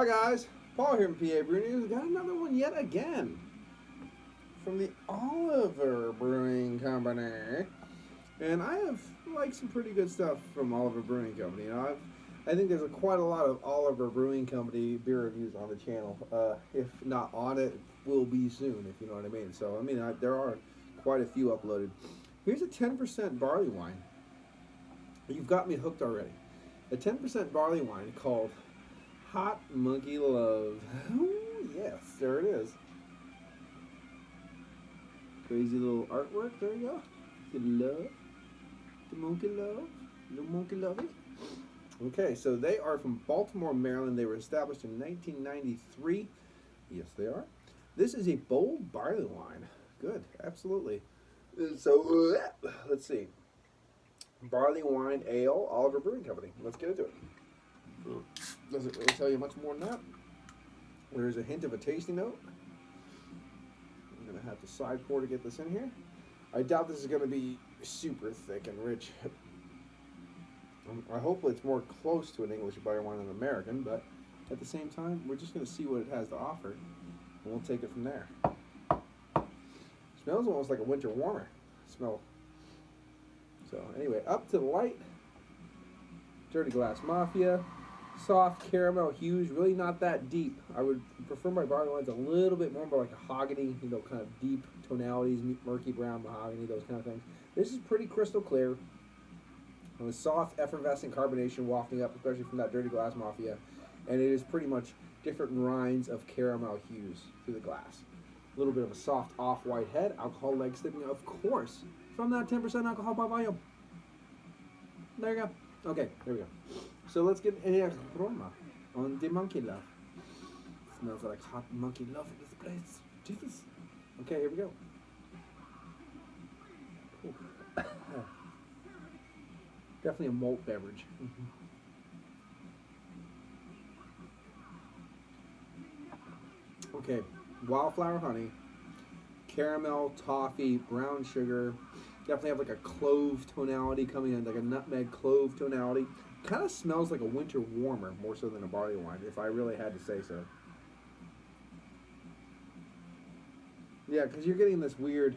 Hi guys, Paul here from PABrewNews. Got another one yet again from the Oliver Brewing Company, and I have like some pretty good stuff from Oliver Brewing Company. I think there's quite a lot of Oliver Brewing Company beer reviews on the channel. If not on it, will be soon. If you know what I mean. So there are quite a few uploaded. Here's a 10% barley wine. You've got me hooked already. A 10% barley wine called Hot Monkey Love. Ooh, yes, there it is. Crazy little artwork. There you go. The love. The monkey love. The monkey lovey. Okay, so they are from Baltimore, Maryland. They were established in 1993. Yes, they are. This is a bold barley wine. Good, absolutely. So, let's see. Barley wine ale, Oliver Brewing Company. Let's get into it. Doesn't really tell you much more than that. There's a hint of a tasty note. I'm going to have to side pour to get this in here. I doubt this is going to be super thick and rich. I hope it's more close to an English barley wine than an American, but at the same time, we're just going to see what it has to offer, and we'll take it from there. Smells almost like a winter warmer smell. So anyway, up to the light. Dirty Glass Mafia. Soft caramel hues, really not that deep. I would prefer my barley wines a little bit more like a mahogany, kind of deep tonalities, murky brown mahogany, those kind of things. This is pretty crystal clear. And with soft, effervescent carbonation wafting up, especially from that Dirty Glass Mafia. And it is pretty much different rinds of caramel hues through the glass. A little bit of a soft off-white head, alcohol leg slipping, of course, from that 10% alcohol by volume. There you go. Okay, there we go. So let's get an aroma on the monkey love. Smells like hot monkey love in this place. Jesus. Okay, here we go. Definitely a malt beverage. Okay, wildflower honey, caramel, toffee, brown sugar. Definitely have like a clove tonality coming in, like a nutmeg clove tonality. Kind of smells like a winter warmer more so than a barley wine, if I really had to say so. Yeah, because you're getting this weird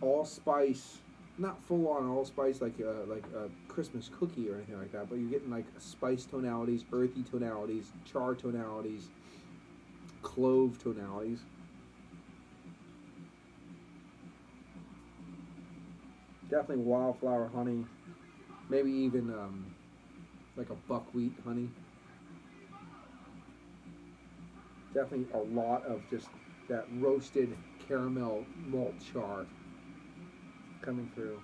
allspice, not full on allspice like a Christmas cookie or anything like that, but you're getting like spice tonalities, earthy tonalities, char tonalities, clove tonalities. Definitely wildflower honey. Maybe even like a buckwheat honey. Definitely a lot of just that roasted caramel malt char coming through.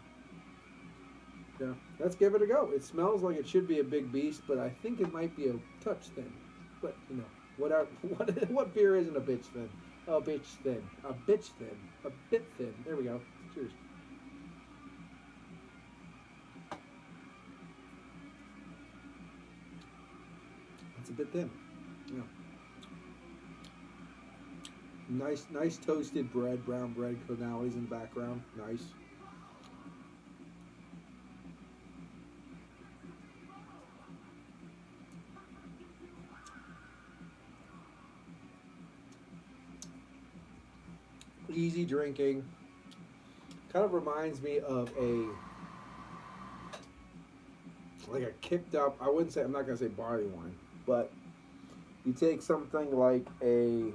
Yeah, let's give it a go. It smells like it should be a big beast, but I think it might be a touch thin. But what beer isn't a bitch thin? A bitch thin. A bitch thin. A bit thin. There we go. Cheers. It's a bit thin. Yeah. Nice toasted bread, brown bread tonalities in the background. Nice. Easy drinking. Kind of reminds me of like a kicked up, I'm not going to say barley wine, but you take something like a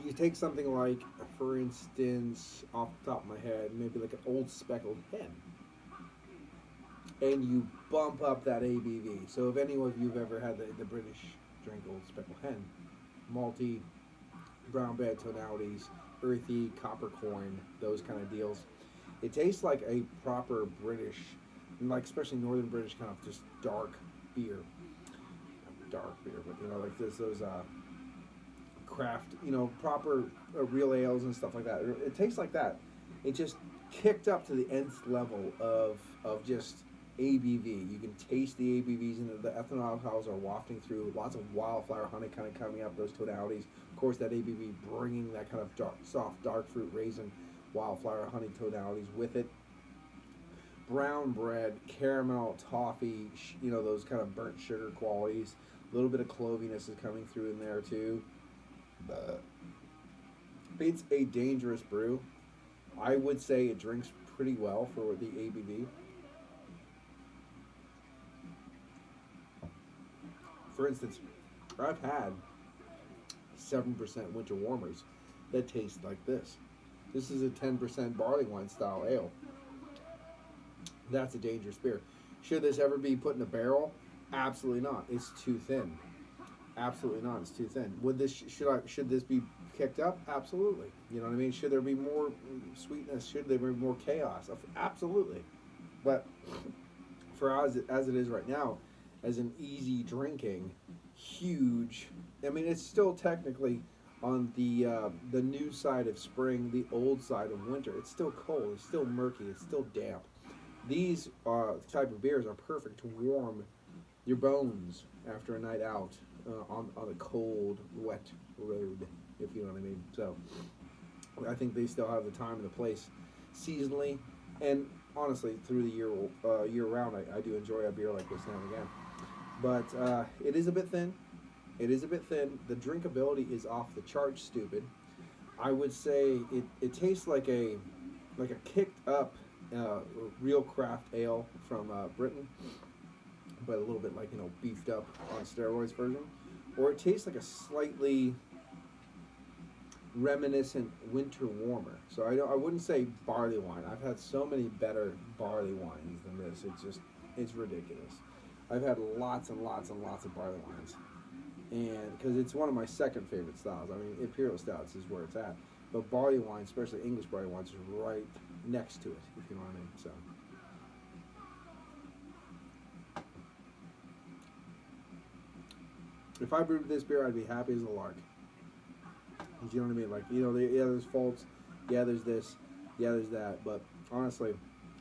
you take something like, for instance, off the top of my head, maybe like an old speckled hen, and you bump up that ABV. So if any of you have ever had the British drink old speckled hen, malty, brown bread tonalities, earthy, copper coin, those kind of deals. It tastes like a proper British, like especially Northern British kind of just dark beer. Dark beer, but like those craft, proper real ales and stuff like that. It tastes like that. It just kicked up to the nth level of just ABV. You can taste the ABVs, and the ethanol alcohols are wafting through. Lots of wildflower honey kind of coming up, those tonalities. Of course, that ABV bringing that kind of soft, dark fruit raisin, wildflower honey tonalities with it. Brown bread, caramel, toffee, those kind of burnt sugar qualities. A little bit of cloviness is coming through in there too. It's a dangerous brew. I would say it drinks pretty well for the ABV. For instance, I've had 7% winter warmers that taste like this. This is a 10% Barleywine style ale. That's a dangerous beer. Should this ever be put in a barrel? Absolutely not. It's too thin. Absolutely not. It's too thin. Should this be kicked up? Absolutely. You know what I mean? Should there be more sweetness? Should there be more chaos? Absolutely. But for as it is right now, as an easy drinking, huge. I mean, it's still technically on the new side of spring, the old side of winter. It's still cold. It's still murky. It's still damp. These type of beers are perfect to warm your bones after a night out on a cold, wet road, if you know what I mean. So I think they still have the time and the place seasonally, and honestly through the year round. I do enjoy a beer like this now and again. But it is a bit thin. It is a bit thin. The drinkability is off the charts stupid. I would say it tastes like a kicked up real craft ale from Britain, but a little bit like beefed up on steroids version, or it tastes like a slightly reminiscent winter warmer. So I wouldn't say barley wine. I've had so many better barley wines than this. It's ridiculous. I've had lots and lots and lots of barley wines, and because it's one of my second favorite styles. I mean, imperial stouts is where it's at, but barley wine, especially English barley wines, is right next to it, if you know what I mean. So if I brewed this beer, I'd be happy as a lark. You know what I mean? Like, there's faults, there's this, there's that, but honestly,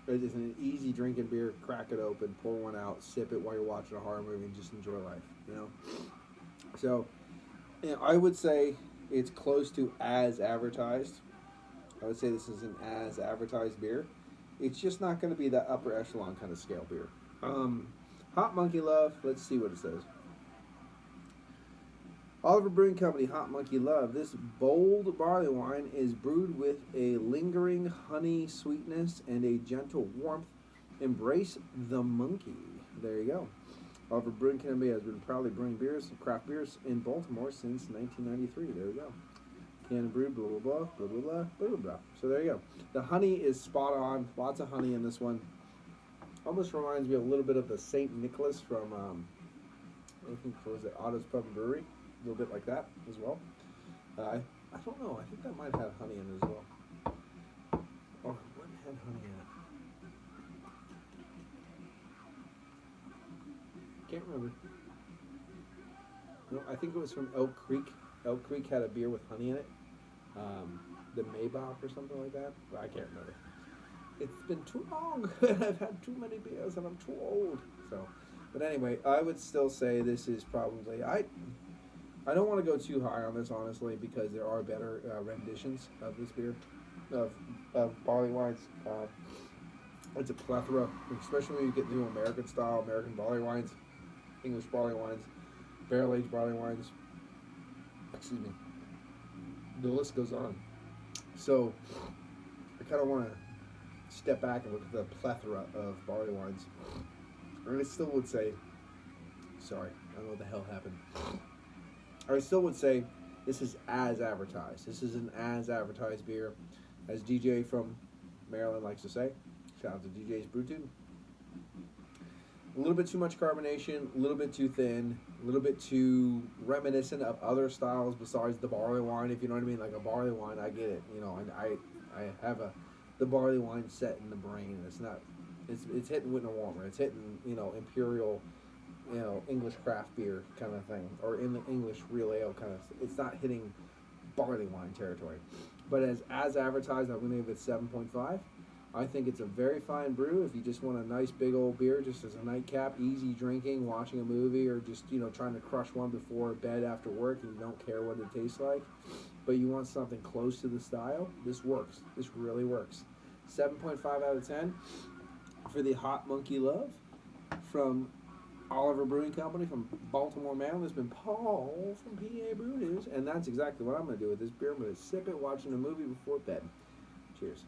it's an easy drinking beer. Crack it open, pour one out, sip it while you're watching a horror movie, and just enjoy life, So, I would say it's close to as advertised. I would say this is an as advertised beer. It's just not going to be that upper echelon kind of scale beer. Hot Monkey Love, let's see what it says. Oliver Brewing Company, Hot Monkey Love. This bold barley wine is brewed with a lingering honey sweetness and a gentle warmth. Embrace the monkey. There you go. Oliver Brewing Company has been proudly brewing craft beers in Baltimore since 1993. There we go. Can brewed, blah, blah, blah, blah, blah, blah, blah, blah, blah. So there you go. The honey is spot on. Lots of honey in this one. Almost reminds me a little bit of the St. Nicholas from, I think, what was it, Otto's Pub and Brewery. A little bit like that as well. I don't know. I think that might have honey in it as well. Or what had honey in it? Can't remember. No, I think it was from Elk Creek. Elk Creek had a beer with honey in it. The Maybach or something like that. I can't remember. It's been too long. I've had too many beers and I'm too old. So, but anyway, I would still say this is probably I don't want to go too high on this, honestly, because there are better renditions of this beer, of barley wines. It's a plethora, especially when you get new American style, American barley wines, English barley wines, barrel-aged barley wines. Excuse me. The list goes on. So I kind of want to step back and look at the plethora of barley wines. And I still would say, sorry, I don't know what the hell happened. I still would say this is as advertised. This is an as advertised beer, as DJ from Maryland likes to say. Shout out to DJ's Brewtube. A little bit too much carbonation, a little bit too thin, a little bit too reminiscent of other styles besides the barley wine, if you know what I mean. Like a barley wine, I get it. And I have the barley wine set in the brain. It's hitting winter warmer. It's hitting, imperial, English craft beer kind of thing, or in the English real ale kind of. It's not hitting barley wine territory, but as advertised, I'm going to give it 7.5. I think it's a very fine brew if you just want a nice big old beer just as a nightcap, easy drinking, watching a movie, or just, trying to crush one before bed after work and you don't care what it tastes like, but you want something close to the style. This works. This really works. 7.5 out of 10 for the Hot Monkey Love from Oliver Brewing Company from Baltimore, Maryland. It's been Paul from PABrewNews, and that's exactly what I'm going to do with this beer. I'm going to sip it watching a movie before bed. Cheers.